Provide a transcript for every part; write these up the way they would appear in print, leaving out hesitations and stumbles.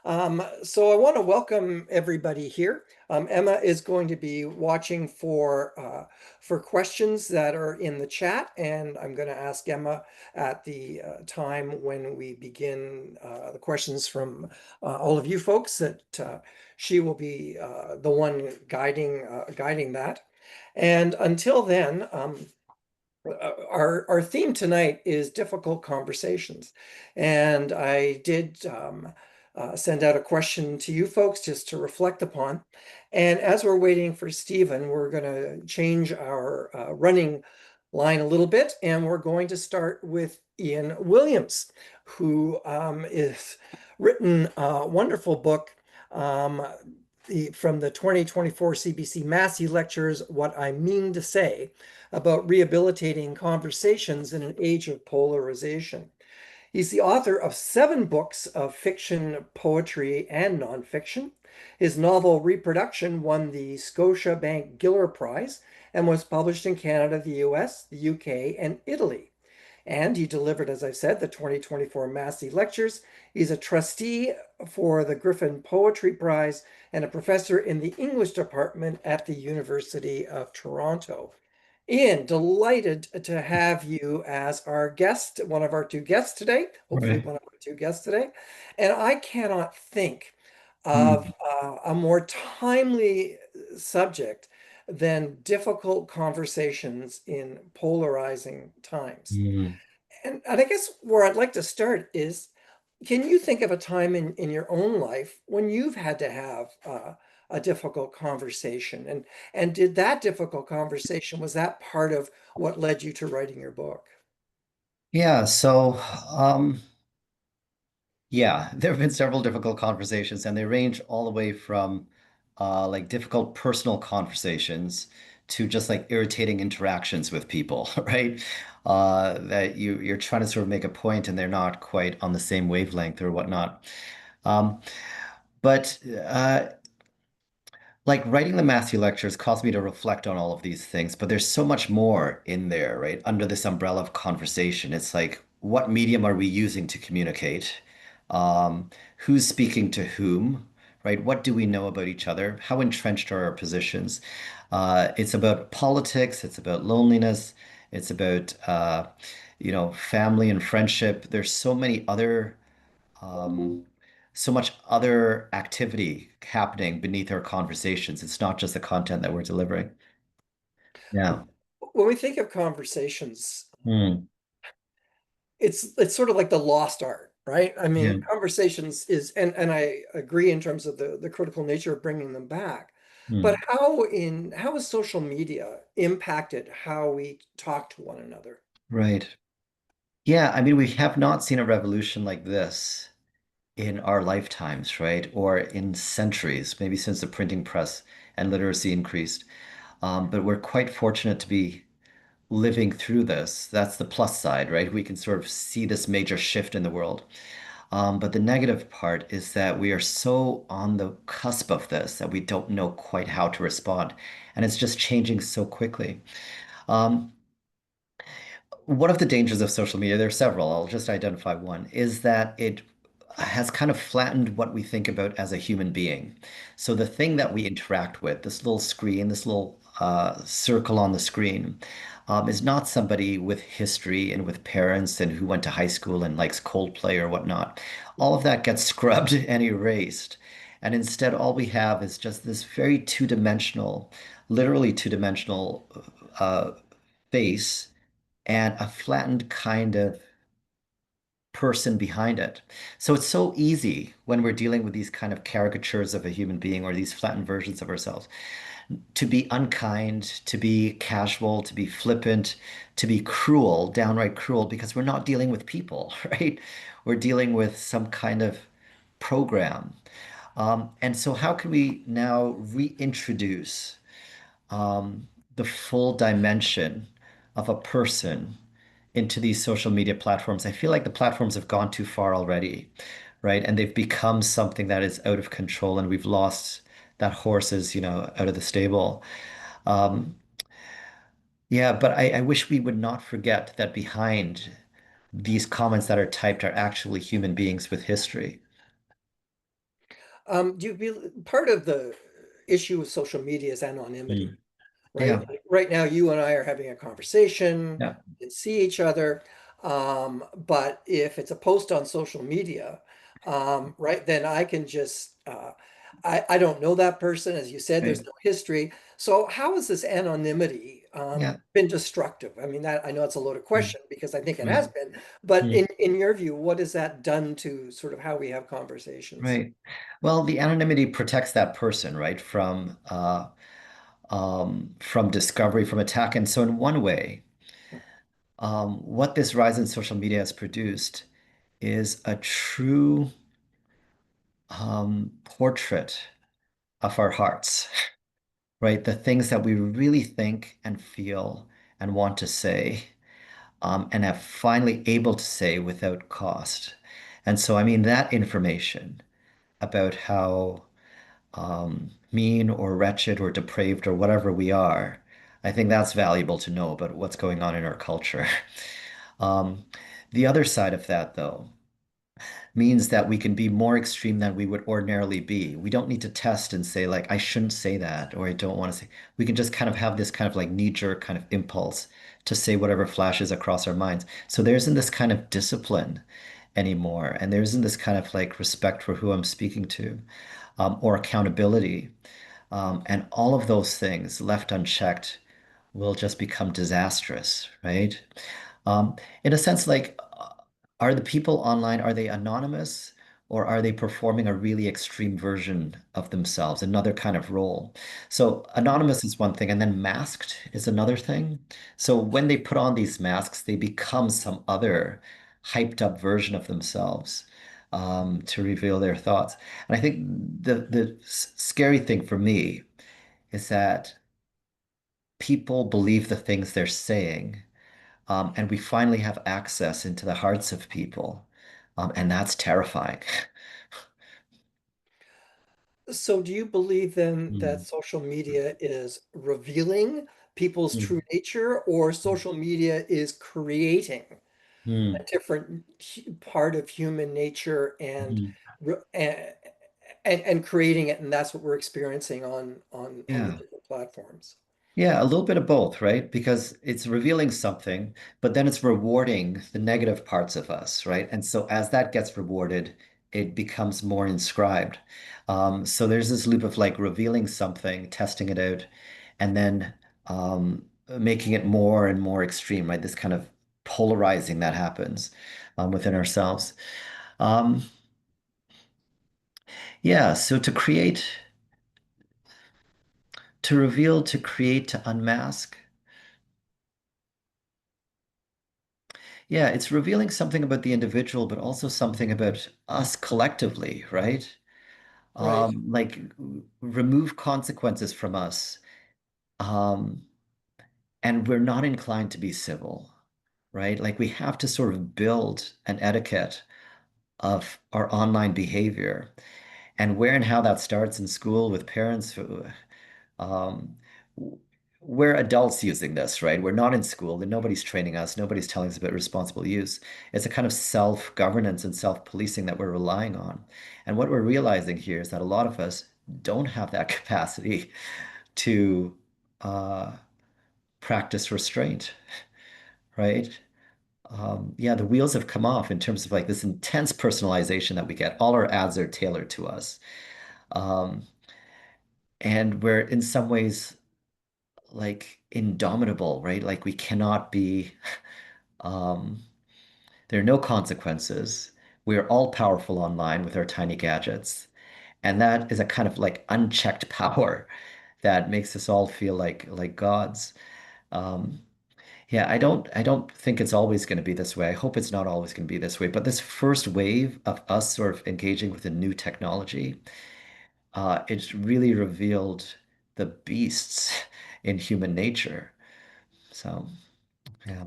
So I want to welcome everybody here. Emma is going to be watching for questions that are in the chat, and I'm going to ask Emma at the time when we begin the questions from all of you folks that she will be the one guiding that. And until then, our theme tonight is difficult conversations, and I did send out a question to you folks just to reflect upon. And as we're waiting for Steven, we're going to change our running line a little bit, and we're going to start with Ian Williams, who is written a wonderful book. Um, from the 2024 CBC Massey Lectures, What I Mean to Say, about rehabilitating conversations in an age of polarization. He's the author of 7 books of fiction, poetry, and nonfiction. His novel Reproduction won the Scotiabank Giller Prize and was published in Canada, the US, the UK, and Italy. And he delivered, as I said, the 2024 Massey Lectures. He's a trustee for the Griffin Poetry Prize and a professor in the English department at the University of Toronto. Ian, delighted to have you as our guest, one of our 2 guests today, hopefully Right. one of our 2 guests today. And I cannot think of Mm, a more timely subject than difficult conversations in polarizing times. mm. And I guess where I'd like to start is, can you think of a time in your own life when you've had to have a difficult conversation? And did that difficult conversation, was that part of what led you to writing your book? Yeah, um, yeah, there have been several difficult conversations, and they range all the way from like difficult personal conversations to just like irritating interactions with people, right? That you're trying to sort of make a point and they're not quite on the same wavelength or whatnot. Um, but like writing the Matthew lectures caused me to reflect on all of these things, but there's so much more in there, right? Under this umbrella of conversation. It's like, what medium are we using to communicate? Who's speaking to whom, right? What do we know about each other? How entrenched are our positions? It's about politics, it's about loneliness, it's about family and friendship. There's so many other so much other activity happening beneath our conversations. It's not just the content that we're delivering. Yeah. When we think of conversations, Hmm. it's sort of like the lost art, right? I Yeah. mean, conversations is, and I agree in terms of the critical nature of bringing them back. But Hmm. how has social media impacted how we talk to one another? Right. Yeah. I mean, we have not seen a revolution like this in our lifetimes, right? Or in centuries, maybe since the printing press and literacy increased. But we're quite fortunate to be living through this. That's the plus side, right? We can sort of see this major shift in the world. But the negative part is that we are so on the cusp of this that we don't know quite how to respond. And it's just changing so quickly. Um, one of the dangers of social media, there are several, I'll just identify one, is that it has kind of flattened what we think about as a human being. So the thing that we interact with, this little screen, this little circle on the screen, is not somebody with history and with parents and who went to high school and likes Coldplay or whatnot. All of that gets scrubbed and erased. And instead, all we have is just this very two-dimensional, literally two-dimensional uh, face and a flattened kind of person behind it. So it's so easy when we're dealing with these kind of caricatures of a human being or these flattened versions of ourselves to be unkind, to be casual, to be flippant, to be cruel, downright cruel, because we're not dealing with people, right? We're dealing with some kind of program. And so, how can we now reintroduce the full dimension of a person into these social media platforms? I feel like the platforms have gone too far already, right? And they've become something that is out of control, and we've lost that horse is, out of the stable. Um, yeah, but I wish we would not forget that behind these comments that are typed are actually human beings with history. Do you feel part of the issue with social media is anonymity, Mm. right? Yeah, Like right now, you and I are having a conversation, yeah, we can see each other. But if it's a post on social media, right, then I can just, I don't know that person. As you said, there's right. no history. So how has this anonymity Yeah. been destructive? I mean, that I know it's a loaded Mm. question because I think it has Mm. been, but Mm. in your view, what has that done to sort of how we have conversations? Right. Well, the anonymity protects that person, right, from discovery, from attack. And so, in one way, what this rise in social media has produced is a true portrait of our hearts, right? The things that we really think and feel and want to say, and have finally able to say without cost. And so, I mean, that information about how mean or wretched or depraved or whatever we are, I think that's valuable to know about what's going on in our culture. Um, the other side of that, though, means that we can be more extreme than we would ordinarily be. We don't need to test and say, like, I shouldn't say that, or I don't want to say. We can just kind of have this kind of like knee-jerk kind of impulse to say whatever flashes across our minds. So there isn't this kind of discipline anymore, and there isn't this kind of like respect for who I'm speaking to, or accountability. And all of those things left unchecked will just become disastrous, right? In a sense, like, are the people online, are they anonymous or are they performing a really extreme version of themselves, another kind of role? So anonymous is one thing, and then masked is another thing. So when they put on these masks, they become some other hyped up version of themselves. To reveal their thoughts. And I think the scary thing for me is that people believe the things they're saying, and we finally have access into the hearts of people, and that's terrifying. So do you believe then that Mm, social media is revealing people's true mm, nature, or social media is creating mm, a different part of human nature and mm. re- a- and creating it, and that's what we're experiencing on the Yeah. different platforms? Yeah, a little bit of both, right? Because it's revealing something, but then it's rewarding the negative parts of us, right? And so as that gets rewarded, it becomes more inscribed. So there's this loop of like revealing something, testing it out, and then making it more and more extreme, right? This kind of polarizing that happens within ourselves. Um, yeah, so to create, to reveal, to create, to unmask. Yeah, it's revealing something about the individual, but also something about us collectively, right? Right. Like remove consequences from us. Um, and we're not inclined to be civil, right? Like we have to sort of build an etiquette of our online behavior and where and how that starts in school with parents who, Um, we're adults using this, right? We're not in school and nobody's training us. Nobody's telling us about responsible use. It's a kind of self-governance and self-policing that we're relying on. And what we're realizing here is that a lot of us don't have that capacity to uh, practice restraint, right? Yeah, the wheels have come off in terms of like this intense personalization that we get. All our ads are tailored to us. Um, and we're in some ways like indomitable, right? Like we cannot be, um, there are no consequences. We're all powerful online with our tiny gadgets. And that is a kind of like unchecked power that makes us all feel like gods. Um, yeah, I don't think it's always going to be this way. I hope it's not always going to be this way. But this first wave of us sort of engaging with a new technology, it's really revealed the beasts in human nature. So. Yeah.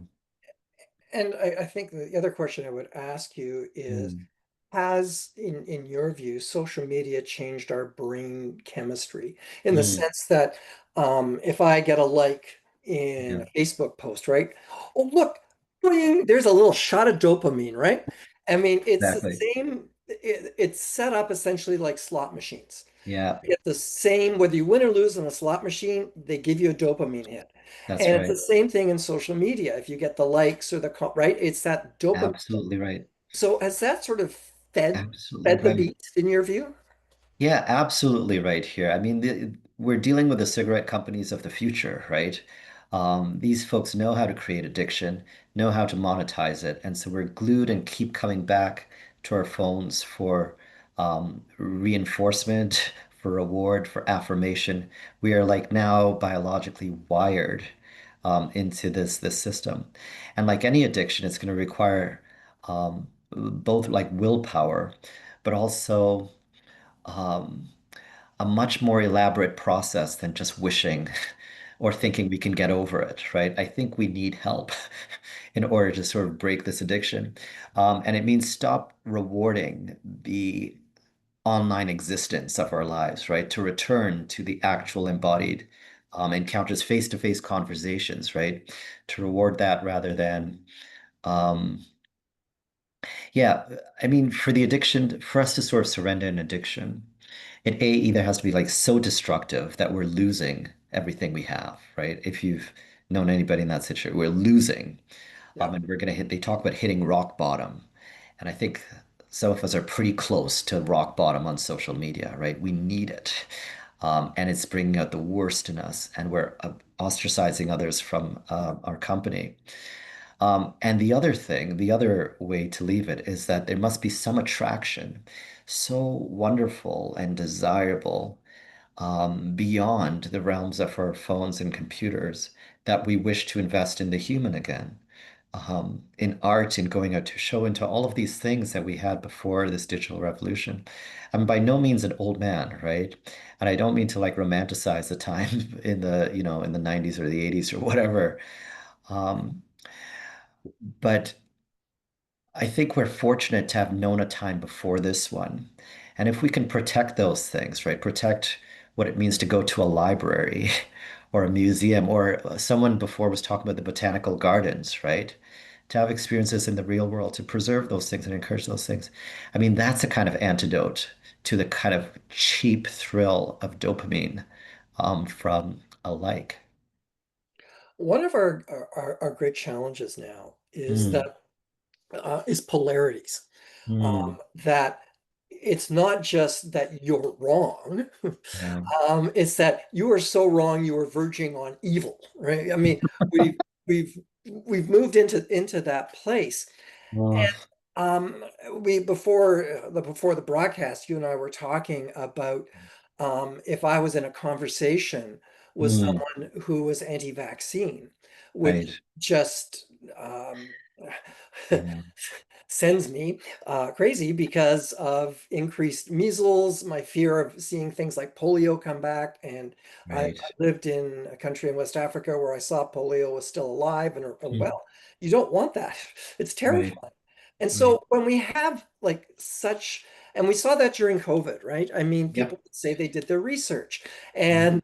And I think the other question I would ask you is, Mm, has, in your view, social media changed our brain chemistry in the mm, sense that if I get a like in yeah, a Facebook post, right? Oh, look, bing, there's a little shot of dopamine, right? I mean, it's the exactly. same. it's set up essentially like slot machines. Yeah, You get the same, whether you win or lose on a slot machine, they give you a dopamine hit. that's And it's the right. same thing in social media. If you get the likes or right, it's that dopamine. Absolutely right. So has that sort of fed Absolutely fed the right. beast in your view? Yeah, absolutely right here. I mean, we're dealing with the cigarette companies of the future, right? These folks know how to create addiction, know how to monetize it, and so we're glued and keep coming back to our phones for reinforcement, for reward, for affirmation. We are like now biologically wired into this system, and like any addiction, it's going to require both like willpower, but also um, a much more elaborate process than just wishing or thinking we can get over it, right? I think we need help in order to sort of break this addiction. And it means stop rewarding the online existence of our lives, right? To return to the actual embodied encounters, face-to-face conversations, right? To reward that rather than um, yeah, I mean, for the addiction, for us to sort of surrender an addiction, it either has to be like so destructive that we're losing everything we have, right? If you've known anybody in that situation, we're losing, Yeah. and we're gonna hit. They talk about hitting rock bottom, and I think some of us are pretty close to rock bottom on social media, right? We need it, and it's bringing out the worst in us, and we're ostracizing others from our company. And the other thing, the other way to leave it is that there must be some attraction so wonderful and desirable beyond the realms of our phones and computers that we wish to invest in the human again, in art, in going out to show, into all of these things that we had before this digital revolution. I'm by no means an old man, right? And I don't mean to like romanticize the time in the, in the 90s or the 80s or whatever. Um, but I think we're fortunate to have known a time before this one. And if we can protect those things, right? Protect what it means to go to a library or a museum, or someone before was talking about the botanical gardens, right? To have experiences in the real world, to preserve those things and encourage those things. I mean, that's a kind of antidote to the kind of cheap thrill of dopamine from a like. One of our great challenges now is Mm, that is polarities. mm, That it's not just that you're wrong, yeah. it's that you are so wrong you are verging on evil, right? I mean, we've we've we've moved into that place. Oh, Um, we before the broadcast, you and I were talking about if I was in a conversation with mm, someone who was anti-vaccine, which right. just um, Yeah. sends me crazy because of increased measles, my fear of seeing things like polio come back. And I Right. lived in a country in West Africa where I saw polio was still alive, and Mm. well, you don't want that. It's Right. terrifying. And Right. so when we have like such, and we saw that during COVID, right? I mean, Yep. people would say they did their research. Yeah. And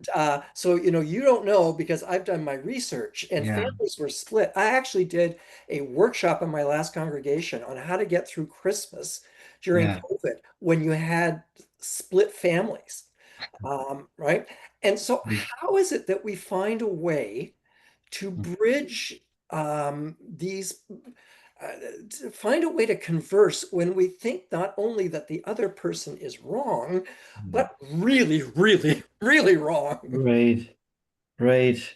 so, you don't know because I've done my research and Yeah. families were split. I actually did a workshop in my last congregation on how to get through Christmas during Yeah. COVID when you had split families, right? And so, Right. how is it that we find a way to Mm. bridge these, uh, to find a way to converse when we think not only that the other person is wrong, Mm. but really, really, really wrong? Right. Right.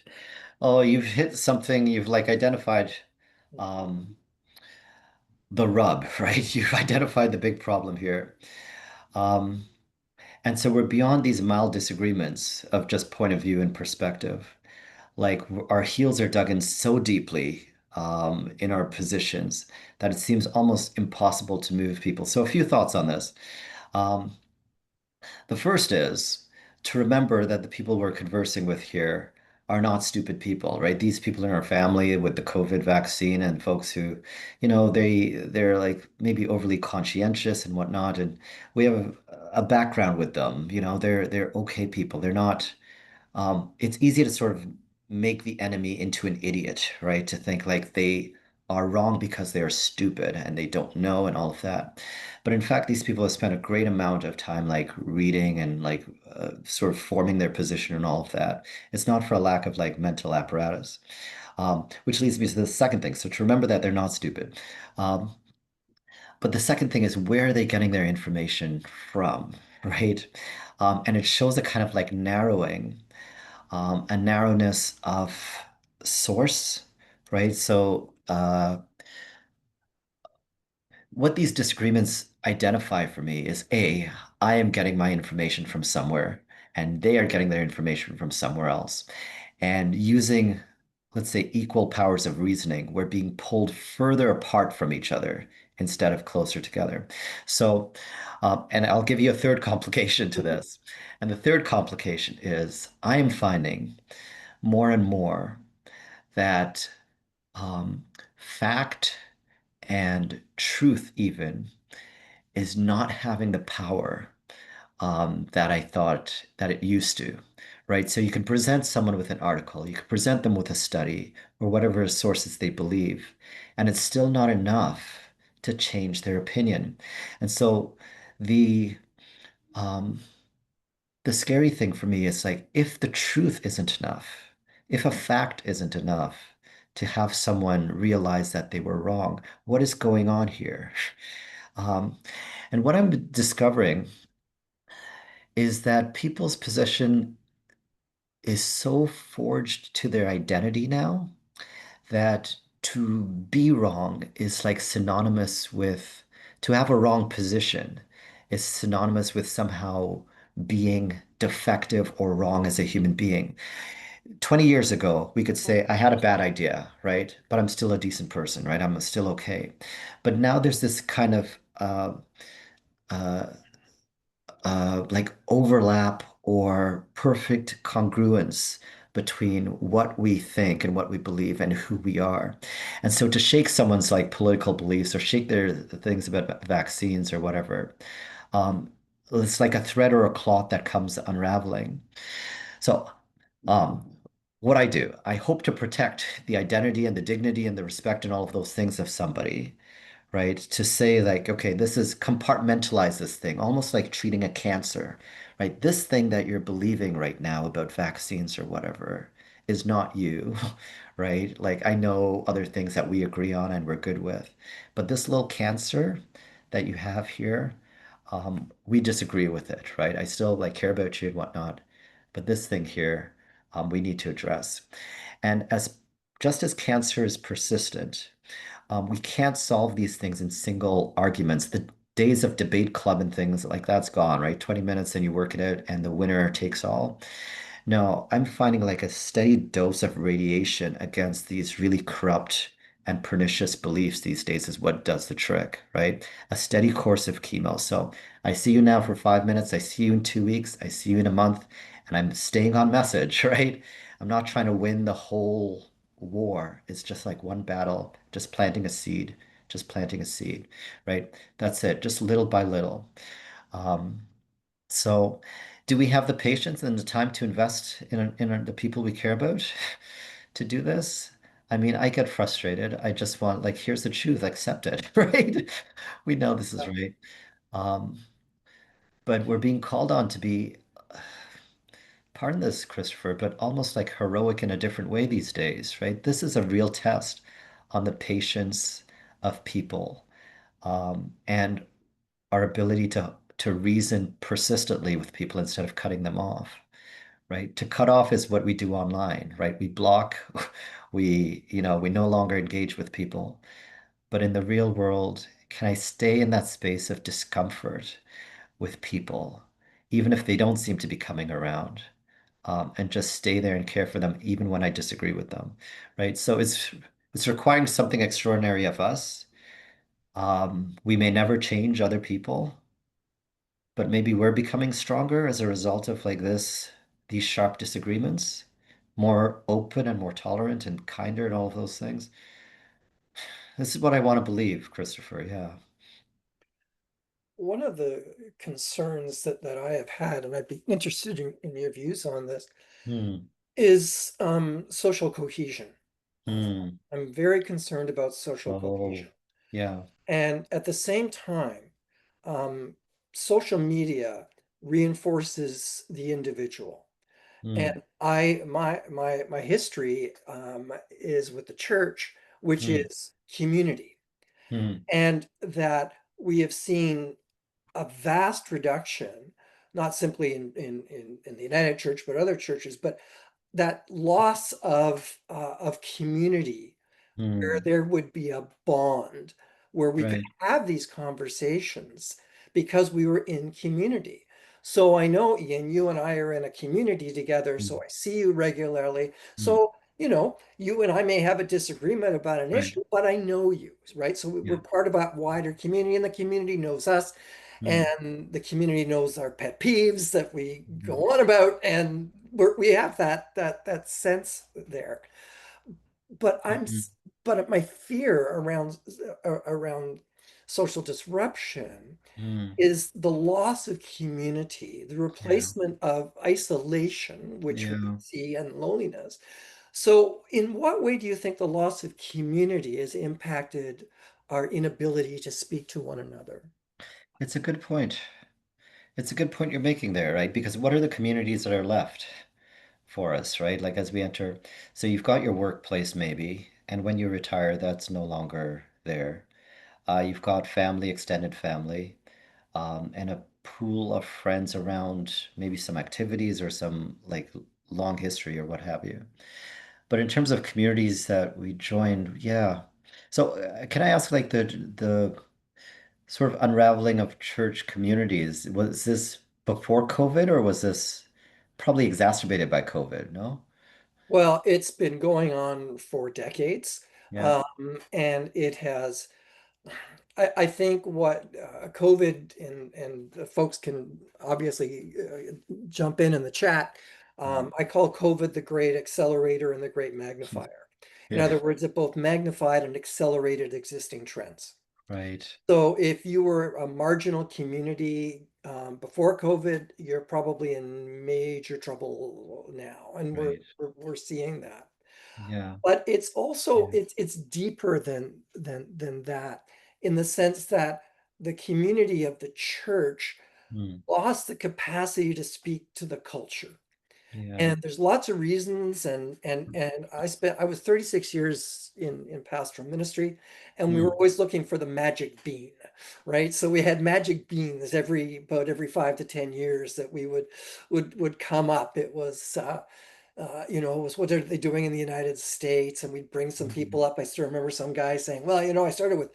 Oh, you've hit something, you've like identified um the rub, right? You've identified the big problem here. Um, and so we're beyond these mild disagreements of just point of view and perspective. Like our heels are dug in so deeply in our positions that it seems almost impossible to move people. So a few thoughts on this. Um, The first is to remember that the people we're conversing with here are not stupid people, right? These people in our family with the COVID vaccine and folks who, they're like maybe overly conscientious and whatnot, and we have a background with them. They're okay people. They're not. It's easy to sort of make the enemy into an idiot, right? To think like they are wrong because they are stupid and they don't know and all of that. But in fact, these people have spent a great amount of time like reading and like sort of forming their position and all of that. It's not for a lack of like mental apparatus. Which leads me to the second thing. So to remember that they're not stupid. Um, but the second thing is where are they getting their information from, right? And it shows a kind of like narrowing, a narrowness of source, right? So what these disagreements identify for me is A, I am getting my information from somewhere, and they are getting their information from somewhere else. And using, let's say, equal powers of reasoning, we're being pulled further apart from each other instead of closer together. So, and I'll give you a third complication to this. And the third complication is I am finding more and more that fact and truth even is not having the power that I thought that it used to, right? So you can present someone with an article, you can present them with a study or whatever sources they believe, and it's still not enough to change their opinion. And so the um, the scary thing for me is like if the truth isn't enough, if a fact isn't enough to have someone realize that they were wrong, what is going on here? Um, and what I'm discovering is that people's position is so forged to their identity now that to be wrong is like synonymous with to have a wrong position is synonymous with somehow being defective or wrong as a human being. 20 years ago, we could say, I had a bad idea, right? But I'm still a decent person, right? I'm still okay. But now there's this kind of uh, like overlap or perfect congruence between what we think and what we believe and who we are. And so to shake someone's like political beliefs or shake their things about vaccines or whatever, um, it's like a thread or a cloth that comes unraveling. So um, what I do, I hope to protect the identity and the dignity and the respect and all of those things of somebody, right? To say like, okay, this is compartmentalize this thing, almost like treating a cancer, right? This thing that you're believing right now about vaccines or whatever is not you, right? Like I know other things that we agree on and we're good with, but this little cancer that you have here, we disagree with it, right? I still like care about you and whatnot, but this thing here, we need to address. And as just as cancer is persistent, we can't solve these things in single arguments. The days of debate club and things like that's gone, right? 20 minutes and you work it out and the winner takes all. No, I'm finding like a steady dose of radiation against these really corrupt and pernicious beliefs these days is what does the trick, right? A steady course of chemo. So I see you now for 5 minutes. I see you in 2 weeks. I see you in a month, and I'm staying on message, right? I'm not trying to win the whole war. It's just like one battle, just planting a seed, right? That's it, just little by little. Um, so, do we have the patience and the time to invest in the people we care about to do this? I mean, I get frustrated. I just want, like, here's the truth, accept it, right? We know this is right. Um, but we're being called on to be, pardon this, Christopher, but almost like heroic in a different way these days, right? This is a real test on the patience of people, and our ability to reason persistently with people instead of cutting them off, right? To cut off is what we do online, right? We block, we no longer engage with people. But in the real world, can I stay in that space of discomfort with people, even if they don't seem to be coming around, and just stay there and care for them, even when I disagree with them, right? So it's requiring something extraordinary of us. We may never change other people, but maybe we're becoming stronger as a result of like these sharp disagreements, more open and more tolerant and kinder and all of those things. This is what I want to believe, Christopher. Yeah. One of the concerns that I have had, and I'd be interested in your views on this, Hmm. is social cohesion. Mm. I'm very concerned about social cohesion. Oh, yeah. And at the same time, um, social media reinforces the individual. Mm. And my history is with the church, which Mm. is community, Mm. and that we have seen a vast reduction, not simply in the United Church, but other churches, but that loss of community where Mm. there would be a bond where we could Right. have these conversations because we were in community. So I know, Ian, you and I are in a community together, Mm. so I see you regularly. Mm. So, you and I may have a disagreement about an Right. issue, but I know you, right? So we're Yeah. part of a wider community, and the community knows us, Mm. and the community knows our pet peeves that we Mm. go on about, and we have that sense there. But Mm. but my fear around social disruption Mm. is the loss of community, the Yeah. replacement of isolation, which we Yeah. see, and loneliness. So, in what way do you think the loss of community has impacted our inability to speak to one another? It's a good point. It's a good point you're making there, right? Because what are the communities that are left for us, right? Like as we enter, so you've got your workplace maybe, and when you retire, that's no longer there. You've got family, extended family, and a pool of friends around maybe some activities or some like long history or what have you. But in terms of communities that we joined, yeah. So can I ask like the sort of unraveling of church communities, was this before COVID or was this probably exacerbated by COVID? No? Well, it's been going on for decades, Yeah. and it has. I think what COVID, and the folks can obviously jump in the chat. Mm. I call COVID the great accelerator and the great magnifier. In Yeah. other words, it both magnified and accelerated existing trends. Right. So if you were a marginal community before COVID, you're probably in major trouble now, and we're Right. we're seeing that. Yeah. But it's also Yeah. it's deeper than that, in the sense that the community of the church Mm. lost the capacity to speak to the culture. Yeah. And there's lots of reasons, and I was 36 years in pastoral ministry, and we were Mm. always looking for the magic bean, right? So we had magic beans every 5 to 10 years that we would come up. It was it was what are they doing in the United States, and we'd bring some Mm. people up. I still remember some guy saying, "Well, I started with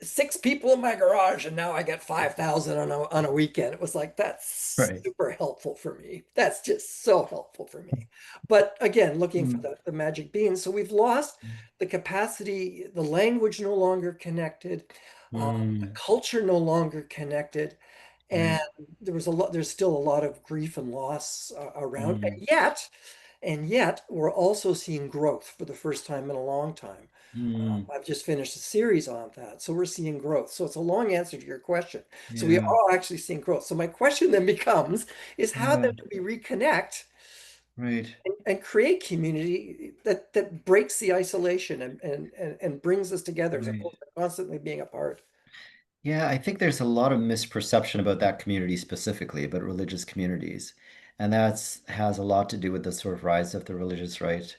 6 people in my garage, and now I get 5,000 on a weekend." It was like, that's Right. super helpful for me. That's just so helpful for me. But again, looking for Mm. the magic bean. So we've lost the capacity, the language no longer connected, the Mm. culture no longer connected. And Right. there's still a lot of grief and loss around. Mm. And yet, we're also seeing growth for the first time in a long time. Mm. I've just finished a series on that. So we're seeing growth. So it's a long answer to your question. So we Yeah. are actually seeing growth. So my question then becomes, is how Yeah. then do we reconnect Right. and create community that breaks the isolation and brings us together as Right. opposed to constantly being apart? Yeah, I think there's a lot of misperception about that community specifically, about religious communities. And that's has a lot to do with the sort of rise of the religious right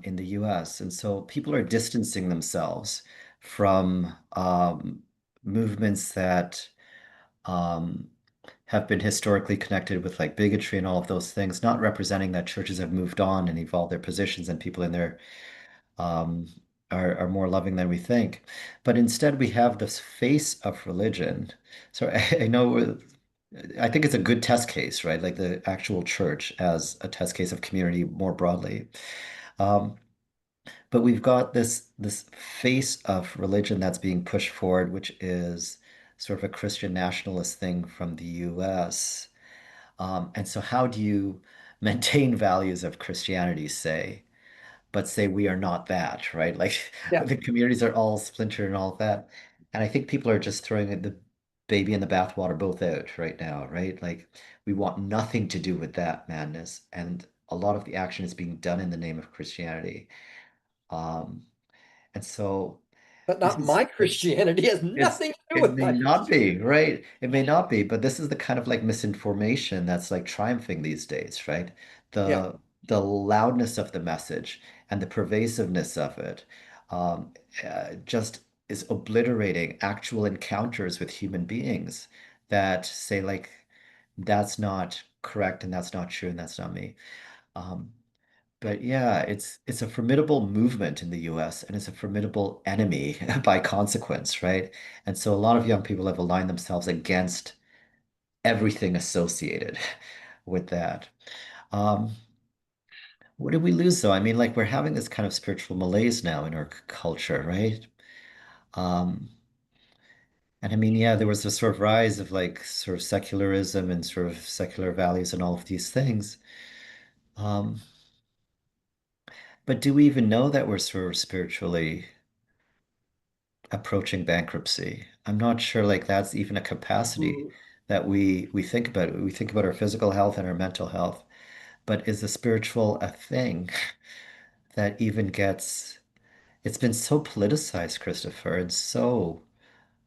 in the US. And so people are distancing themselves from movements that um, have been historically connected with like bigotry and all of those things, not representing that churches have moved on and evolved their positions and people in there um, are more loving than we think. But instead, we have this face of religion. So I know, I think it's a good test case, right? Like the actual church as a test case of community more broadly. Um, but we've got this face of religion that's being pushed forward, which is sort of a Christian nationalist thing from the US. And so, how do you maintain values of Christianity, say? But say we are not that, right? Like Yeah. the communities are all splintered and all of that. And I think people are just throwing the baby and the bathwater both out right now, right? Like we want nothing to do with that madness. And a lot of the action is being done in the name of Christianity. Um, and so But this not is my Christianity has it's nothing to do it with may my not be, Christianity. right? It may not be, but this is the kind of like misinformation that's like triumphing these days, right? Yeah. The loudness of the message and the pervasiveness of it um, just is obliterating actual encounters with human beings that say like that's not correct and that's not true and that's not me. Um, but yeah, it's a formidable movement in the US and it's a formidable enemy by consequence, right? And so a lot of young people have aligned themselves against everything associated with that. Um, what did we lose though? I mean, like we're having this kind of spiritual malaise now in our culture, right? Um, and I mean, yeah, there was a sort of rise of like sort of secularism and sort of secular values and all of these things. Um, but do we even know that we're sort of spiritually approaching bankruptcy? I'm not sure like that's even a capacity Mhm. that we think about. We think about our physical health and our mental health, but is the spiritual a thing that even gets it's been so politicized, Christopher, and so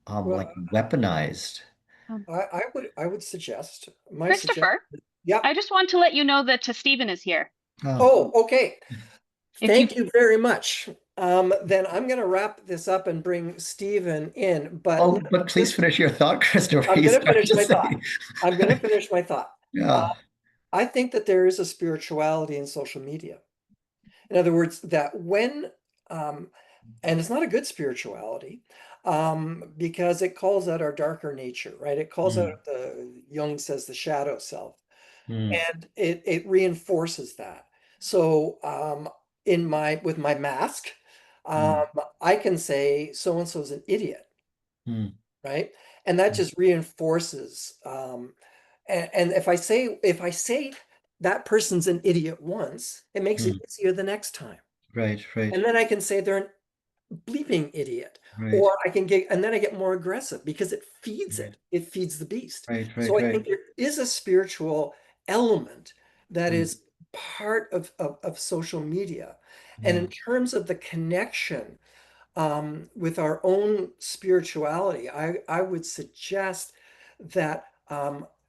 Well, like weaponized. Um, I would suggest my suggest. Christopher, Yeah. I just want to let you know that Stephen is here. Oh, Oh, okay. If you, Thank you very much. Then I'm going to wrap this up and bring Stephen in, but oh, but please just finish your thought, Christopher. I'm You going to started finish to my thought. say. I'm going to finish my thought. Uh, Yeah. I think that there is a spirituality in social media. In other words, that when, um, and it's not a good spirituality, because it calls out our darker nature, right? It calls out Mm, Jung says the shadow self, mm, and it reinforces that. So in my with my mask, um, mm, I can say so and so's an idiot, mm, right? And that mm, just reinforces. And if I say that person's an idiot once, it makes it mm. easier the next time. Right, right, And then I can say they're an bleeping idiot. right, Or I can get, and then I get more aggressive because it feeds right, it. It feeds the beast. right, So right, I think right. there is a spiritual element that Mm, is part of social media. And in mm, terms of the connection with our own spirituality, I would suggest that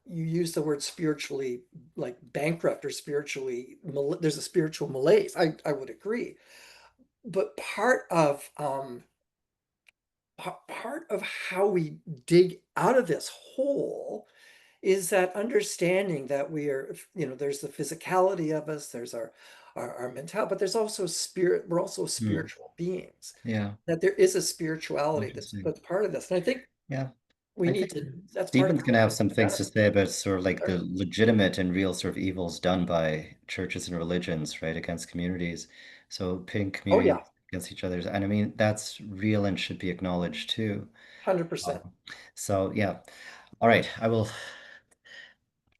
you use the word spiritually like bankrupt or spiritually, there's a spiritual malaise. I would agree. But part of how we dig out of this hole is that understanding that we are, there's the physicality of us, there's our mentality, but there's also spirit. We're also mm. spiritual beings. Yeah, That there is a spirituality interesting. that's part of this, and I think Yeah, we I need think to. That's part of Stephen's how going to we have get some things to better. say about sort of like the Sure. legitimate and real sort of evils done by churches and religions, right, against communities. So pitting Oh communities yeah, against each other. And I mean, that's real and should be acknowledged too. 100%. Um, so yeah. All right, I'll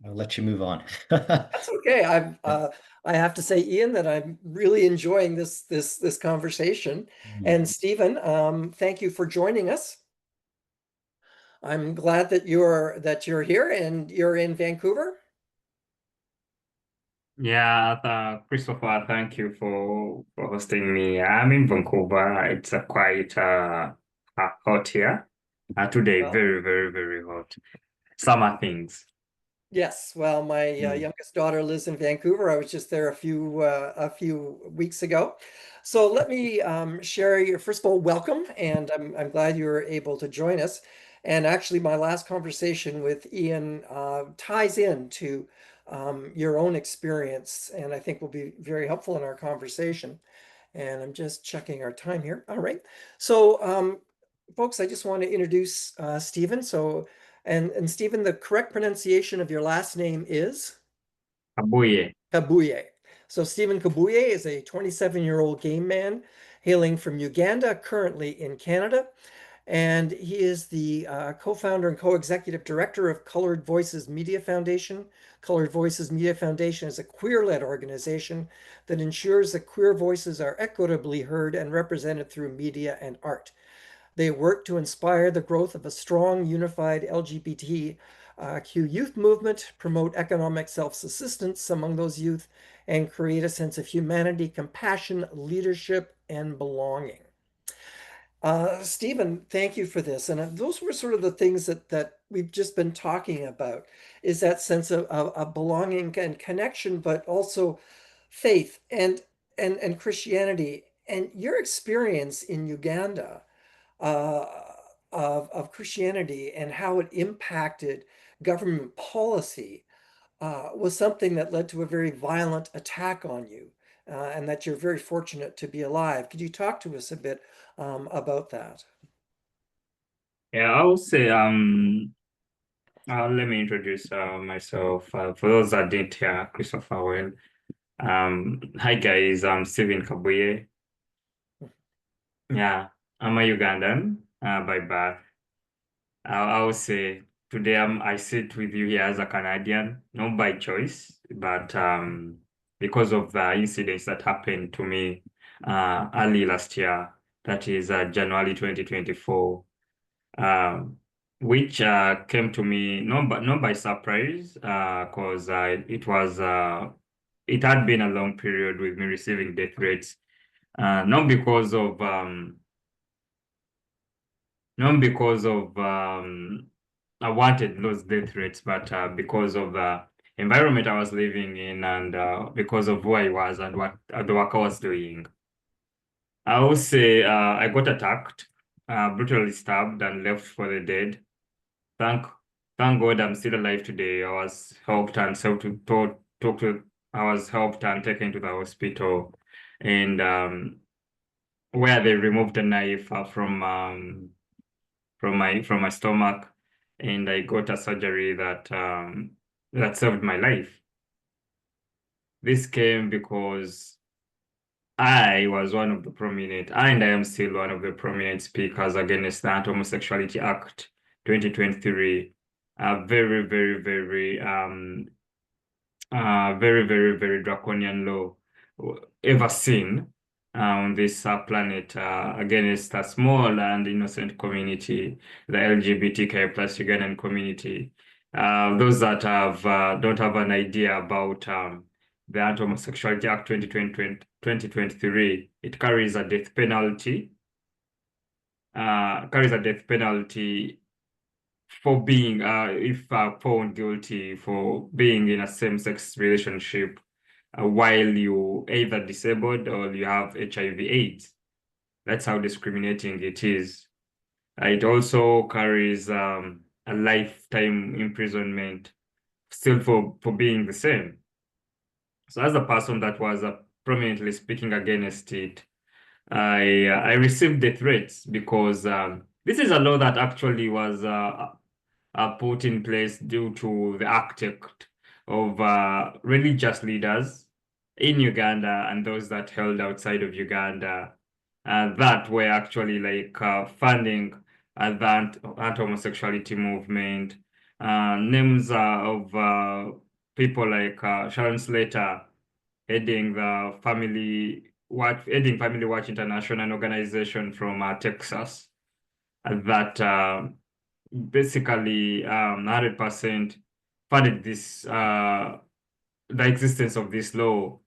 let you move on. That's okay. I have to say, Ian, that I'm really enjoying this conversation. Mm. And Stephen, thank you for joining us. I'm glad that you're here and you're in Vancouver. Yeah, Christopher, thank you for hosting me. I'm in Vancouver. It's quite hot here. Today, Well, very, very, very hot. Summer things. yes. Well, my Mm. youngest daughter lives in Vancouver. I was just there a few weeks ago. So let me share your first of all, welcome, and I'm glad you were able to join us. And actually, my last conversation with Ian ties into your own experience, and I think will be very helpful in our conversation. And I'm just checking our time here. All right. So, folks, I just want to introduce Stephen. So, and Stephen, the correct pronunciation of your last name is Kabuye. Kabuye. So, Steven Kabuye is a 27-year-old game man hailing from Uganda, currently in Canada. And he is the co-founder and co-executive director of Colored Voices Media Foundation. Colored Voices Media Foundation is a queer-led organization that ensures that queer voices are equitably heard and represented through media and art. They work to inspire the growth of a strong, unified LGBTQ youth movement, promote economic self-subsistence among those youth, and create a sense of humanity, compassion, leadership, and belonging. Steven, thank you for this. And those were sort of the things that we've just been talking about, is that sense of belonging and connection, but also faith and Christianity. And your experience in Uganda uh, of Christianity and how it impacted government policy was something that led to a very violent attack on you, and that you're very fortunate to be alive. Could you talk to us a bit about that? Yeah, I would say, let me introduce myself. For those that didn't hear Christopher well, hi guys, I'm Steven Kabuye. Yeah, I'm a Ugandan by birth. I would say today I sit with you here as a Canadian, not by choice, but because of the incidents that happened to me early last year, that is January 2024, which came to me not by surprise, because it had been a long period with me receiving death threats, not because of I wanted those death threats, but because of the environment I was living in, and because of who I was and what the work I was doing. I would say I got attacked, brutally stabbed, and left for the dead. Thank God I'm still alive today. I was helped and I was helped and taken to the hospital, and where they removed the knife from my stomach, and I got a surgery that saved my life. This came because I was one of the prominent, and I am still one of the prominent speakers against the Anti-Homosexuality Act 2023. A very, very, very, very, very, very draconian law ever seen on this planet against a small and innocent community, the LGBTQ plus Ugandan community. Those that don't have an idea about the Anti-Homosexuality Act 2023, it carries a death penalty. For being, if found guilty for being in a same-sex relationship while you either disabled or you have HIV/AIDS. That's how discriminating it is. It also carries a lifetime imprisonment still for being the same. So as a person that was prominently speaking against it, I received the threats because this is a law that actually was put in place due to the act of religious leaders in Uganda and those that held outside of Uganda that were actually like funding the anti-homosexuality movement. Names of people like Sharon Slater heading Family Watch International, an organization from Texas that basically 100% funded this the existence of this law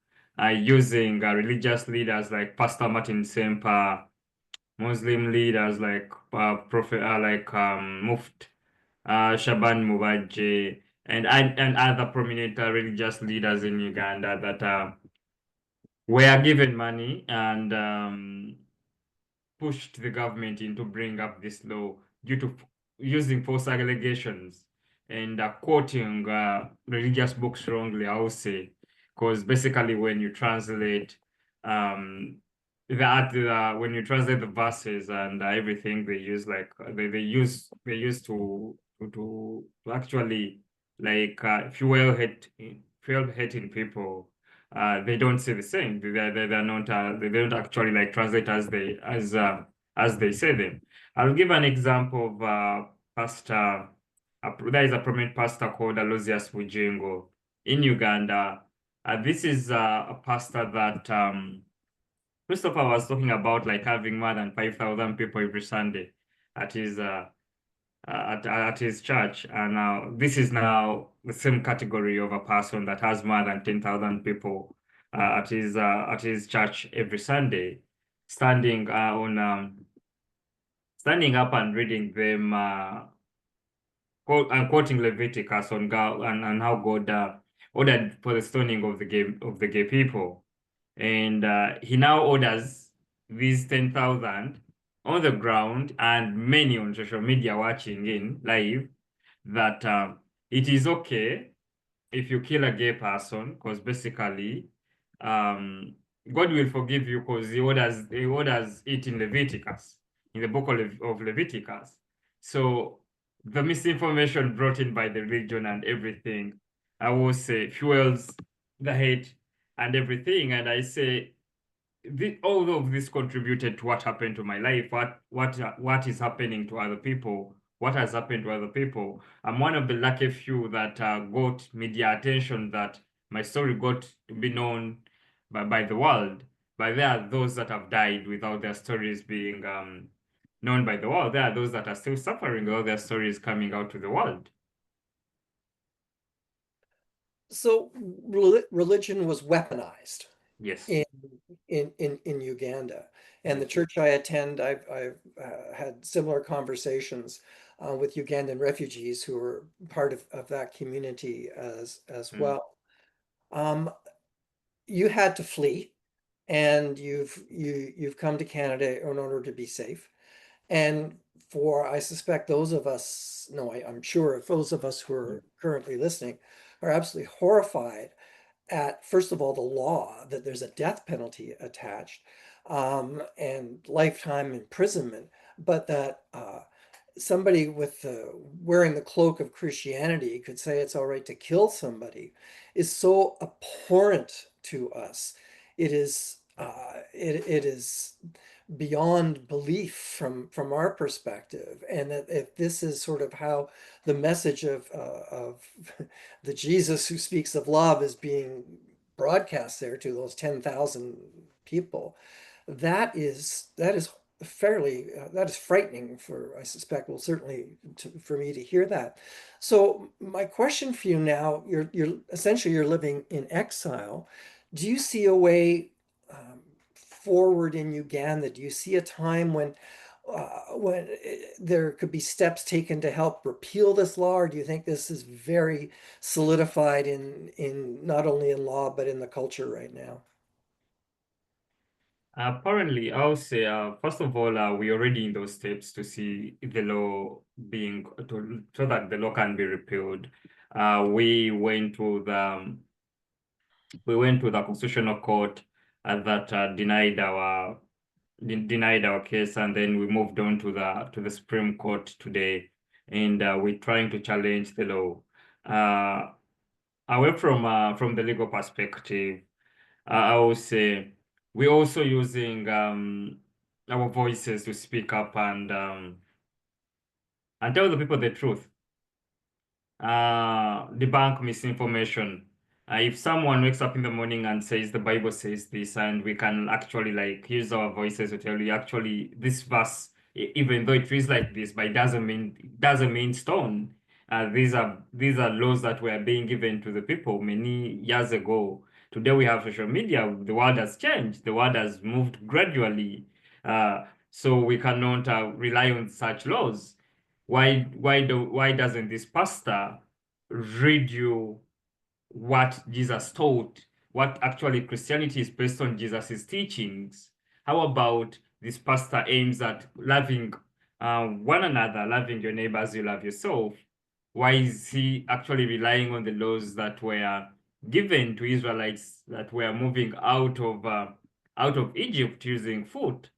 using religious leaders like Pastor Martin Semper, Muslim leaders like Prophet Muft Shaban Mubaje, and other prominent religious leaders in Uganda that were given money and pushed the government into bring up this law due to using false allegations and quoting religious books wrongly, I would say, because basically when you translate when you translate the verses and everything, they use like they use to actually like fuel hating people. They don't say the same. They're not. They don't actually like translate as they say them. I'll give an example of pastor. There is a prominent pastor called Aloysius Bugingo in Uganda. This is a pastor that Christopher was talking about, like having more than 5,000 people every Sunday at his at his church, and now this is now the same category of a person that has more than 10,000 people at his church every Sunday. standing standing up and reading them, quoting Leviticus on God and how God ordered for the stoning of the gay people, and he now orders these 10,000 on the ground and many on social media watching in live that it is okay if you kill a gay person, because basically God will forgive you because he orders it in Leviticus, in the book of Leviticus. So the misinformation brought in by the religion and everything, I will say, fuels the hate and everything. And I say, all of this contributed to what happened to my life, what is happening to other people, what has happened to other people. I'm one of the lucky few that got media attention, that my story got to be known by the world. But there are those that have died without their stories being known by the world. There are those that are still suffering without their stories coming out to the world. So religion was weaponized Yes. in Uganda. And the church I attend, I've had similar conversations with Ugandan refugees who are part of that community as well. You had to flee, and you've come to Canada in order to be safe. And for, I suspect those of us, no, I'm sure if those of us who are currently listening are absolutely horrified at, first of all, the law, that there's a death penalty attached, and lifetime imprisonment, but that somebody with wearing the cloak of Christianity could say it's all right to kill somebody is so abhorrent to us. It is it is beyond belief from our perspective, and that if this is sort of how the message of the Jesus who speaks of love is being broadcast there to those 10,000 people, that is fairly that is frightening, for I suspect, well, certainly for me to hear that. So my question for you now, you're essentially you're living in exile. Do you see a way forward in Uganda? Do you see a time when there could be steps taken to help repeal this law, or do you think this is very solidified in not only in law but in the culture right now? Apparently, I'll say, first of all, we're already in those steps to see the law being, so that the law can be repealed. We went to the Constitutional Court that denied our case, and then we moved on to the Supreme Court today, and we're trying to challenge the law. Away from the legal perspective, I would say we're also using our voices to speak up and tell the people the truth, debunk misinformation. If someone wakes up in the morning and says the Bible says this, and we can actually like use our voices to tell you, actually this verse, even though it feels like this, but it doesn't mean stone. These are laws that were being given to the people many years ago. Today we have social media. The world has changed. The world has moved gradually. So we cannot rely on such laws. Why doesn't this pastor read you what Jesus taught, what actually Christianity is based on Jesus's teachings? How about this pastor aims at loving one another, loving your neighbor as you love yourself? Why is he actually relying on the laws that were given to Israelites that were moving out of Egypt using foot?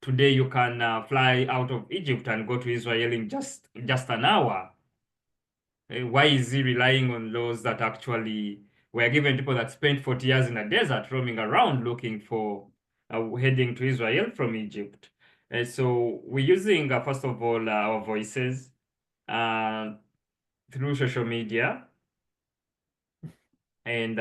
Today you can fly out of Egypt and go to Israel in just an hour. Why is he relying on laws that actually were given people that spent 40 years in a desert roaming around looking for heading to Israel from Egypt? So we're using, first of all, our voices through social media and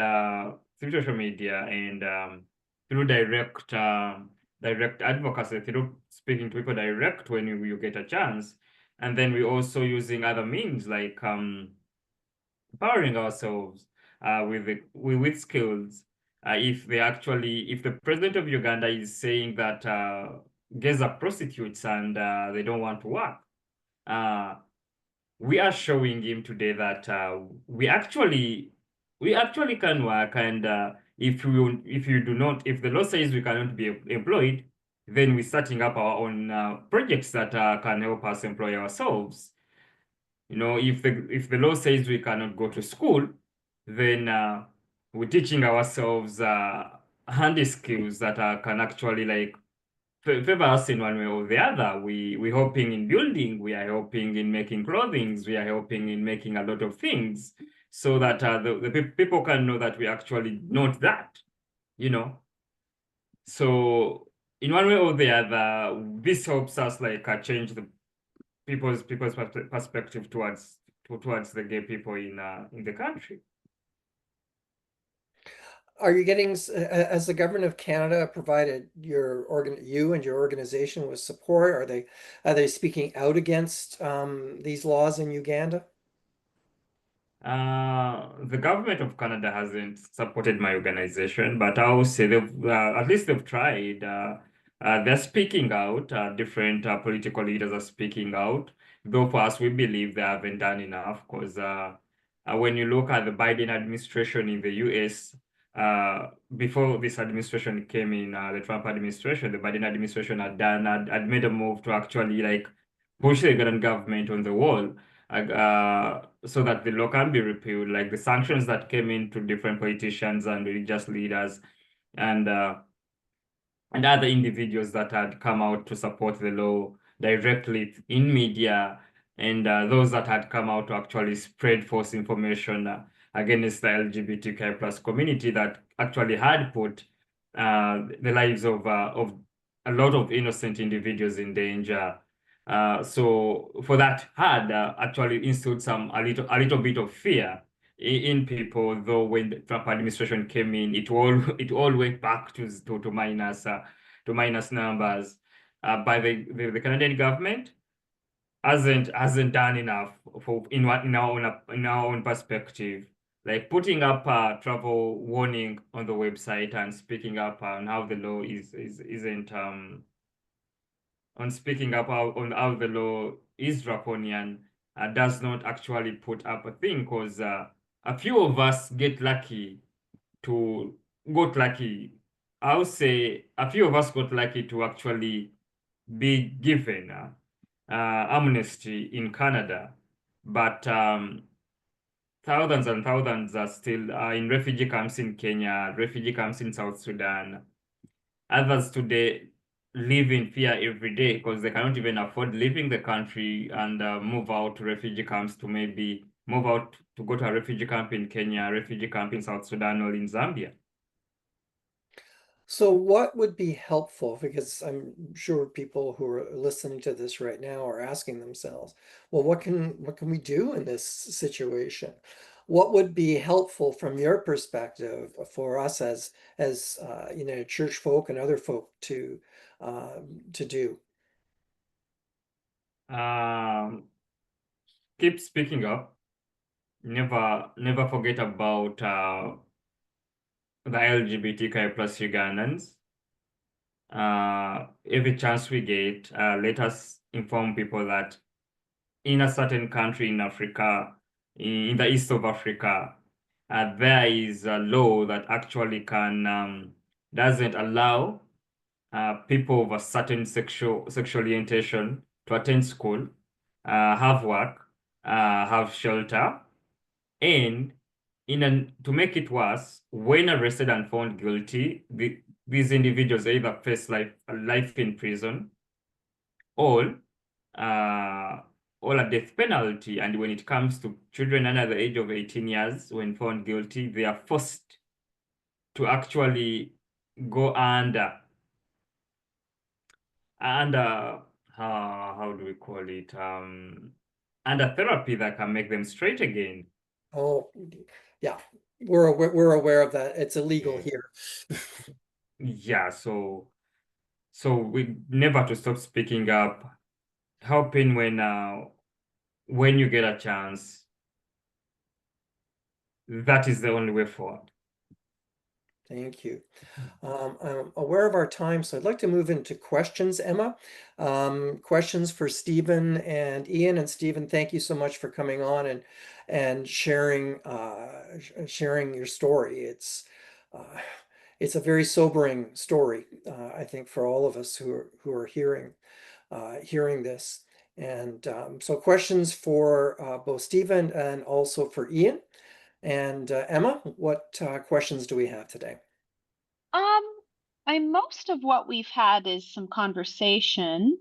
through direct advocacy, through speaking to people direct when you get a chance. And then we're also using other means like empowering ourselves with skills. if the president of Uganda is saying that gays are prostitutes and they don't want to work, we are showing him today that we actually can work, and if the law says we cannot be employed, then we're starting up our own projects that can help us employ ourselves. If the law says we cannot go to school, then we're teaching ourselves handy skills that can actually like favor us in one way or the other. We're helping in building, we are helping in making clothing, we are helping in making a lot of things, so that the people can know that we actually not that, So in one way or the other, this helps us like change the people's perspective towards the gay people in the country. Are you getting, has the government of Canada provided you and your organization with support? Are they speaking out against these laws in Uganda? The government of Canada hasn't supported my organization, but I will say at least they've tried. They're speaking out. Different political leaders are speaking out. Though for us, we believe they haven't done enough, because when you look at the Biden administration in the US, before this administration came in, the Trump administration, the Biden administration had made a move to actually like push the Ugandan government on the wall, so that the law can be repealed, like the sanctions that came into different politicians and religious leaders and other individuals that had come out to support the law directly in media, and those that had come out to actually spread false information against the LGBTQI plus community that actually had put the lives of a lot of innocent individuals in danger. So for that had actually instilled a little bit of fear in people, though when the Trump administration came in, it all went back to minus numbers. By the Canadian government hasn't done enough in our own perspective, like putting up a travel warning on the website and speaking up on how the law isn't on speaking up on how the law is draconian, does not actually put up a thing, because a few of us got lucky. I'll say a few of us got lucky to actually be given amnesty in Canada, but thousands and thousands are still in refugee camps in Kenya, refugee camps in South Sudan. Others today live in fear every day because they cannot even afford leaving the country and move out to refugee camps, to maybe move out to go to a refugee camp in Kenya, a refugee camp in South Sudan, or in Zambia. So what would be helpful? Because I'm sure people who are listening to this right now are asking themselves, well, what can we do in this situation? What would be helpful from your perspective for us as church folk and other folk to do? Keep speaking up. Never forget about the LGBTQI plus Ugandans. Every chance we get, let us inform people that in a certain country in Africa, in the east of Africa, there is a law that actually doesn't allow people of a certain sexual orientation to attend school, have work, have shelter, and to make it worse, when arrested and found guilty, these individuals either face life in prison or a death penalty. And when it comes to children under the age of 18 years, when found guilty, they are forced to actually go under how do we call it? Under therapy that can make them straight again. Oh, yeah, we're aware of that. It's illegal here. Yeah, so we never to stop speaking up, helping when you get a chance. That is the only way forward. Thank you. I'm aware of our time, so I'd like to move into questions, Emma. Questions for Steven and Ian. And Steven, thank you so much for coming on and sharing sharing your story. It's a very sobering story, I think, for all of us who are hearing this. And so questions for both Steven and also for Ian. And Emma, what questions do we have today? Most of what we've had is some conversation,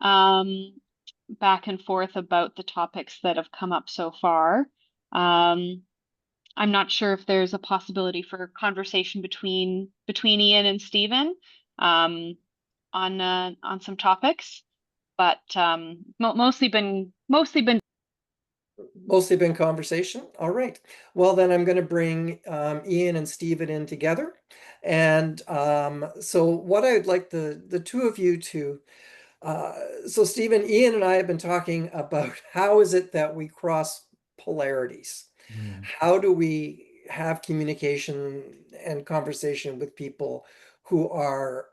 back and forth about the topics that have come up so far. I'm not sure if there's a possibility for conversation between Ian and Steven, on some topics, but mostly been Mostly been conversation. All right. Well, then I'm going to bring Ian and Steven in together. And so what I'd like the two of you to, so Steven, Ian and I have been talking about how is it that we cross polarities? How do we have communication and conversation with people who are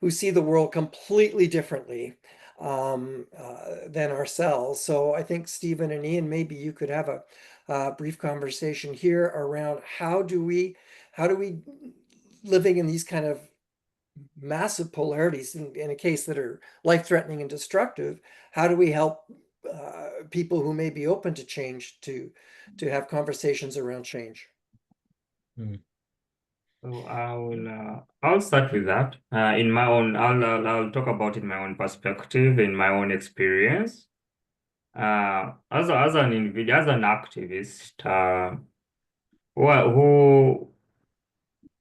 who see the world completely differently than ourselves? So I think Steven and Ian, maybe you could have a brief conversation here around how do we living in these kind of massive polarities in a case that are life-threatening and destructive, how do we help people who may be open to change to have conversations around change? So I'll start with that. In my own, I'll talk about it in my own perspective, in my own experience. As an individual, as an activist,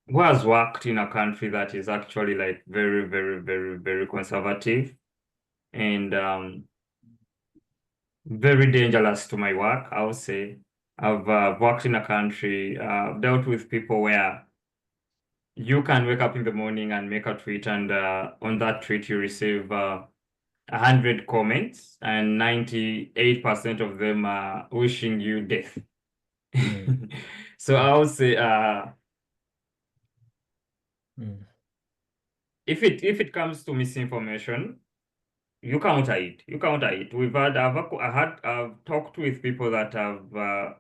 who has worked in a country that is actually like very, very, very, very conservative and very dangerous to my work, I would say. I've worked in a country, dealt with people where you can wake up in the morning and make a tweet, and on that tweet you receive 100 comments, and 98% of them are wishing you death. So I would say if it comes to misinformation, you counter it. You counter it. I've talked with people that have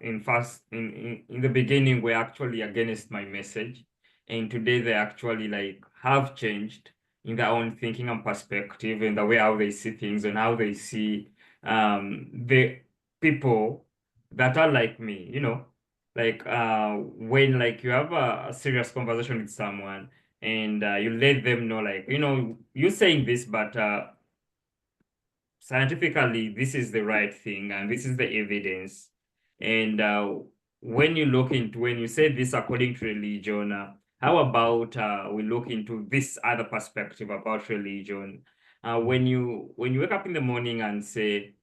in the beginning were actually against my message, and today they actually like have changed in their own thinking and perspective and the way how they see things and how they see the people that are like me, like when like you have a serious conversation with someone and you let them know like you're saying this, but scientifically, this is the right thing and this is the evidence. And when you say this according to religion, how about we look into this other perspective about religion? When you wake up in the morning and say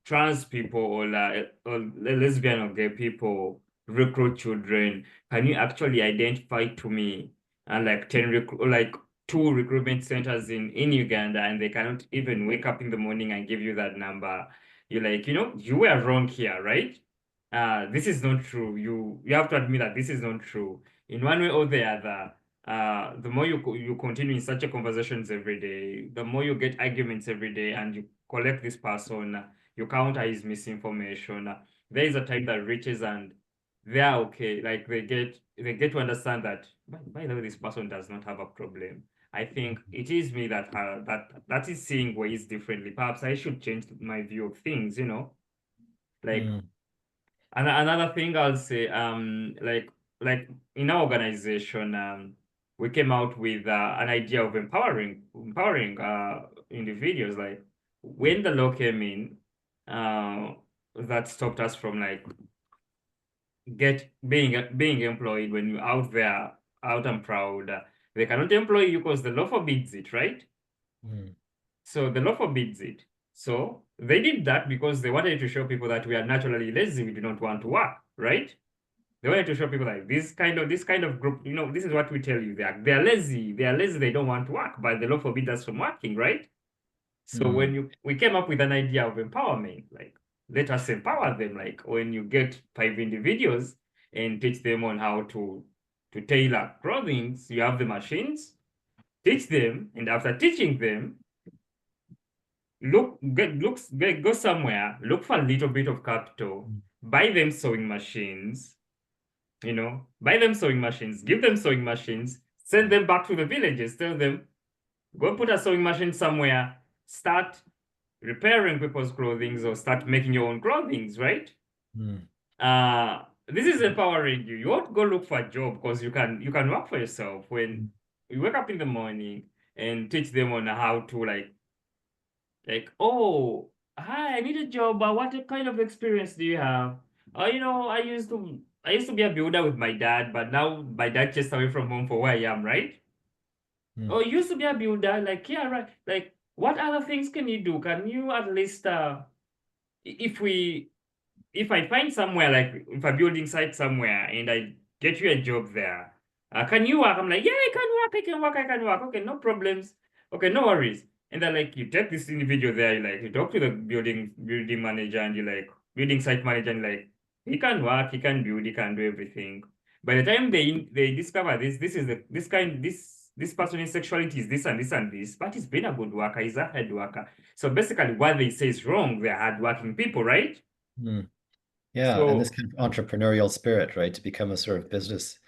trans people or lesbian or gay people recruit children, can you actually identify to me like 2 recruitment centers in Uganda, and they cannot even wake up in the morning and give you that number? You're like, you were wrong here, right? This is not true. You have to admit that this is not true. In one way or the other, the more you continue in such a conversations every day, the more you get arguments every day, and you collect this person, you counter his misinformation. There is a time that reaches and they are okay. Like they get to understand that by the way, this person does not have a problem. I think it is me that that is seeing ways differently. Perhaps I should change my view of things, Like another thing I'll say, like in our organization, we came out with an idea of empowering individuals. Like when the law came in, that stopped us from like being employed when you're out there, out and proud. They cannot employ you because the law forbids it, right? So the law forbids it. So they did that because they wanted to show people that we are naturally lazy, we do not want to work, right? They wanted to show people like this kind of group, this is what we tell you. They're lazy, they don't want to work, but the law forbids us from working, right? So when we came up with an idea of empowerment, like let us empower them. Like when you get 5 individuals, and teach them on how to tailor clothing. You have the machines, teach them, and after teaching them, go somewhere, look for a little bit of capital, buy them sewing machines, buy them sewing machines, give them sewing machines, send them back to the villages, tell them, go put a sewing machine somewhere, start repairing people's clothing or start making your own clothing, right? This is empowering you. You won't go look for a job because you can work for yourself when you wake up in the morning and teach them on how to oh, hi, I need a job, but what kind of experience do you have? Oh, I used to be a builder with my dad, but now my dad chased away from home for where I am, right? Oh, you used to be a builder, yeah, right. What other things can you do? Can you at least if I find somewhere, like if a building site somewhere and I get you a job there, can you work? I'm like, yeah, I can work. Okay, no problems. Okay, no worries. And then you take this individual there, you talk to the building manager and building site manager and he can work, he can build, he can do everything. By the time they discover this person's sexuality is this and this and this, but he's been a good worker, he's a hard worker. So basically what they say is wrong. They're hardworking people, right? Yeah, and this So kind of entrepreneurial spirit, right, to become a sort of business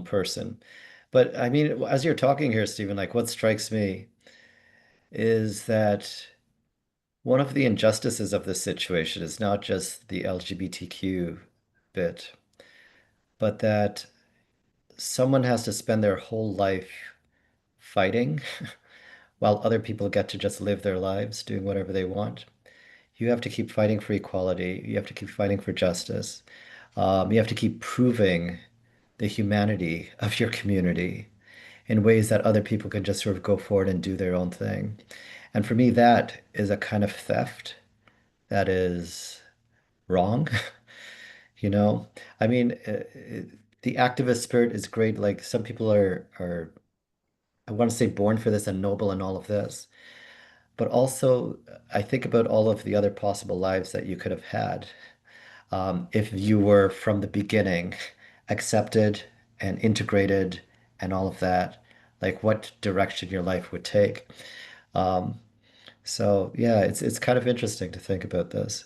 person. But I mean, as you're talking here, Stephen, what strikes me is that one of the injustices of this situation is not just the LGBTQ bit, but that someone has to spend their whole life fighting while other people get to just live their lives doing whatever they want. You have to keep fighting for equality. You have to keep fighting for justice. You have to keep proving the humanity of your community in ways that other people can just sort of go forward and do their own thing. And for me, that is a kind of theft that is wrong. You know, I mean, the activist spirit is great. Like some people are, I want to say born for this and noble and all of this. But also, I think about all of the other possible lives that you could have had if you were from the beginning accepted and integrated and all of that, like what direction your life would take. Um, so yeah, it's kind of interesting to think about this.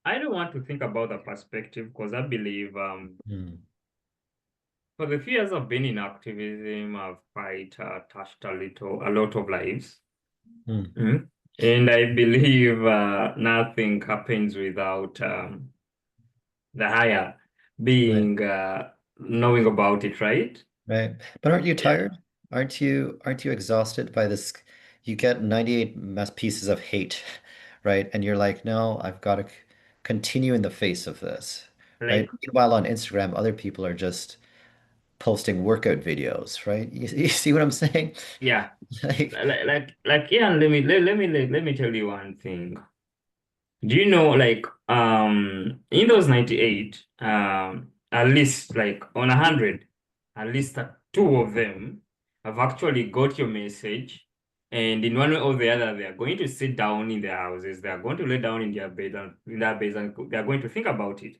I don't want to think about the perspective because I believe for the few years I've been in activism, I've quite touched a lot of lives. Mm. And I believe nothing happens without the higher Right. being knowing about it, right? Right. But aren't you Yeah. tired? Aren't you exhausted by this? You get 98 mass pieces of hate, right? And you're like, no, I've got to continue in the face of this, right? Like, Meanwhile, on Instagram, other people are just posting workout videos, right? You see what I'm saying? yeah. Like, Yeah, let me tell you one thing. Do you know, in those 98, at least on 100, at least two of them have actually got your message, and in one way or the other, they are going to sit down in their houses, they are going to lay down in their bed and they are going to think about it.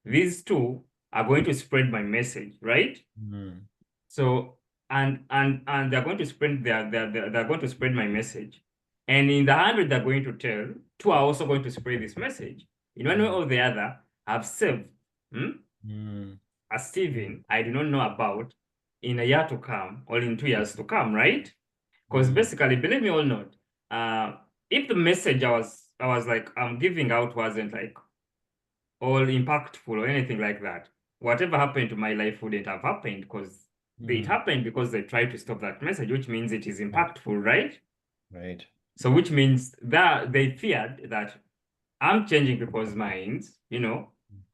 These two are going to spread my message, right? mm, So and they're going to spread they're going to spread my message. And in the 100 they're going to tell, two are also going to spread this message. In one way or the other, I've saved mm, a Steven I do not know about in a year to come or in 2 years to come, right? Because mm, basically, believe me or not, if the message I was I'm giving out wasn't all impactful or anything like that, whatever happened to my life wouldn't have happened because it mm. happened because they tried to stop that message, which means it is Right, impactful, right? right. So which means that they feared that I'm changing people's minds,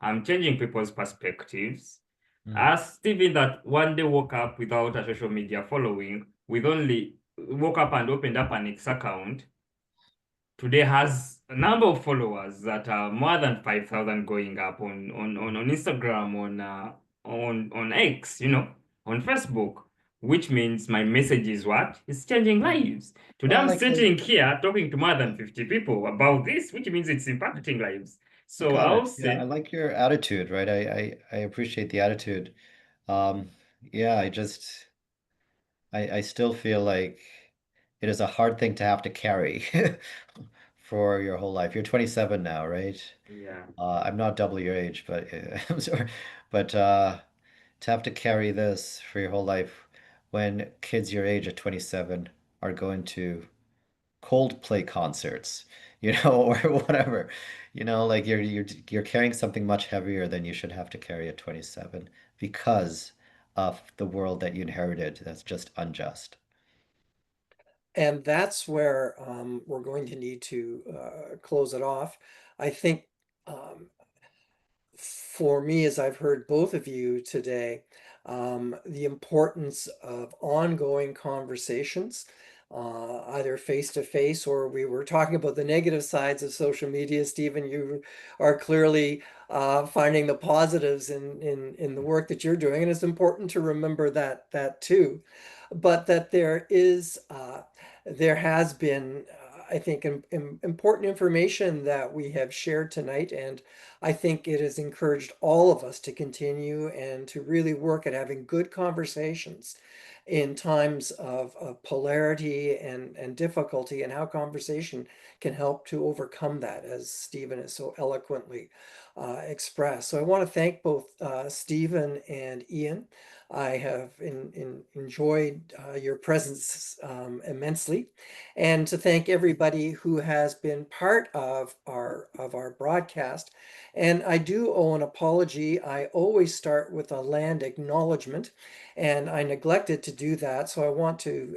I'm changing people's perspectives. Mm, As Steven that one day woke up without a social media following, with only woke up and opened up an X account, today has a number of followers that are more than 5,000 going up on Instagram, on X, on Facebook. which means my message is what? It's changing lives. Today Well, I'm like sitting here talking to more than 50 people about this, which means it's impacting lives. So got I'll it. Yeah, I say, like your attitude, right? I appreciate the attitude. Um, yeah, I still feel like it is a hard thing to have to carry for your whole life. You're 27 now, right? yeah. I'm not double your age, but I'm sorry. But to have to carry this for your whole life when kids your age at 27 are going to Coldplay concerts, or whatever, like you're carrying something much heavier than you should have to carry at 27 because of the world that you inherited that's just unjust. And that's where we're going to need to close it off. I think for me, as I've heard both of you today, the importance of ongoing conversations, either face to face or we were talking about the negative sides of social media. Stephen, you are clearly finding the positives in the work that you're doing, and it's important to remember that too. But that there has been, I think, important information that we have shared tonight, and I think it has encouraged all of us to continue and to really work at having good conversations in times of polarity and difficulty, and how conversation can help to overcome that, as Stephen has so eloquently expressed. So I want to thank both Stephen and Ian. I have enjoyed your presence immensely, and to thank everybody who has been part of our broadcast. And I do owe an apology. I always start with a land acknowledgement, and I neglected to do that. So I want to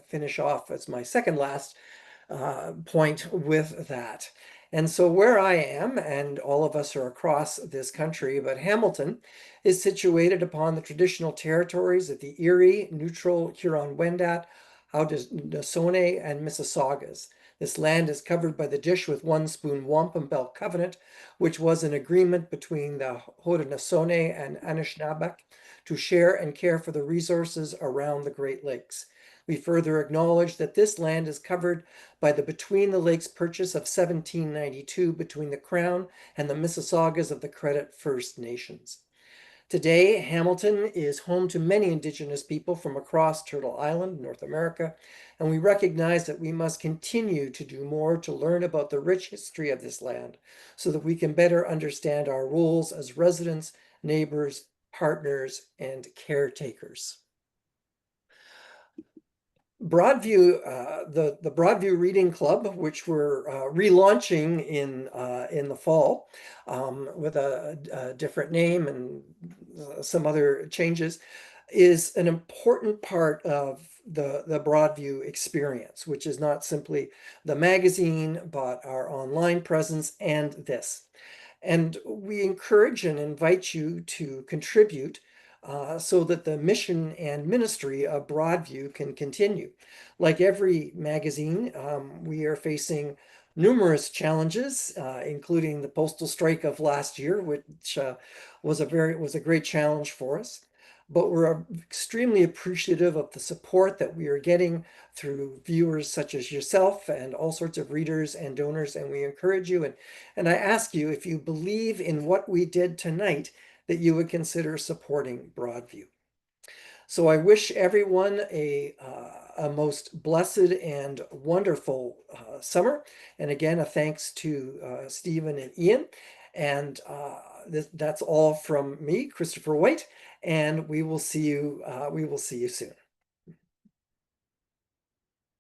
finish off as my second last point with that. And so where I am, and all of us are across this country, but Hamilton is situated upon the traditional territories of the Erie, Neutral, Huron-Wendat, Haudenosaunee, and Mississaugas. This land is covered by the Dish with One Spoon Wampum Belt Covenant, which was an agreement between the Haudenosaunee and Anishinaabeg to share and care for the resources around the Great Lakes. We further acknowledge that this land is covered by the Between the Lakes Purchase of 1792 between the Crown and the Mississaugas of the Credit First Nations. Today, Hamilton is home to many Indigenous people from across Turtle Island, North America, and we recognize that we must continue to do more to learn about the rich history of this land so that we can better understand our roles as residents, neighbors, partners, and caretakers. Broadview, the Broadview Reading Club, which we're relaunching in the fall with a different name and some other changes, is an important part of the Broadview experience, which is not simply the magazine, but our online presence and this. And we encourage and invite you to contribute so that the mission and ministry of Broadview can continue. Like every magazine, we are facing numerous challenges, including the postal strike of last year, which was a great challenge for us. But we're extremely appreciative of the support that we are getting through viewers such as yourself and all sorts of readers and donors. And we encourage you, and I ask you, if you believe in what we did tonight, that you would consider supporting Broadview. So I wish everyone a most blessed and wonderful summer. And again, a thanks to Stephen and Ian. And that's all from me, Christopher White. And we will see you soon.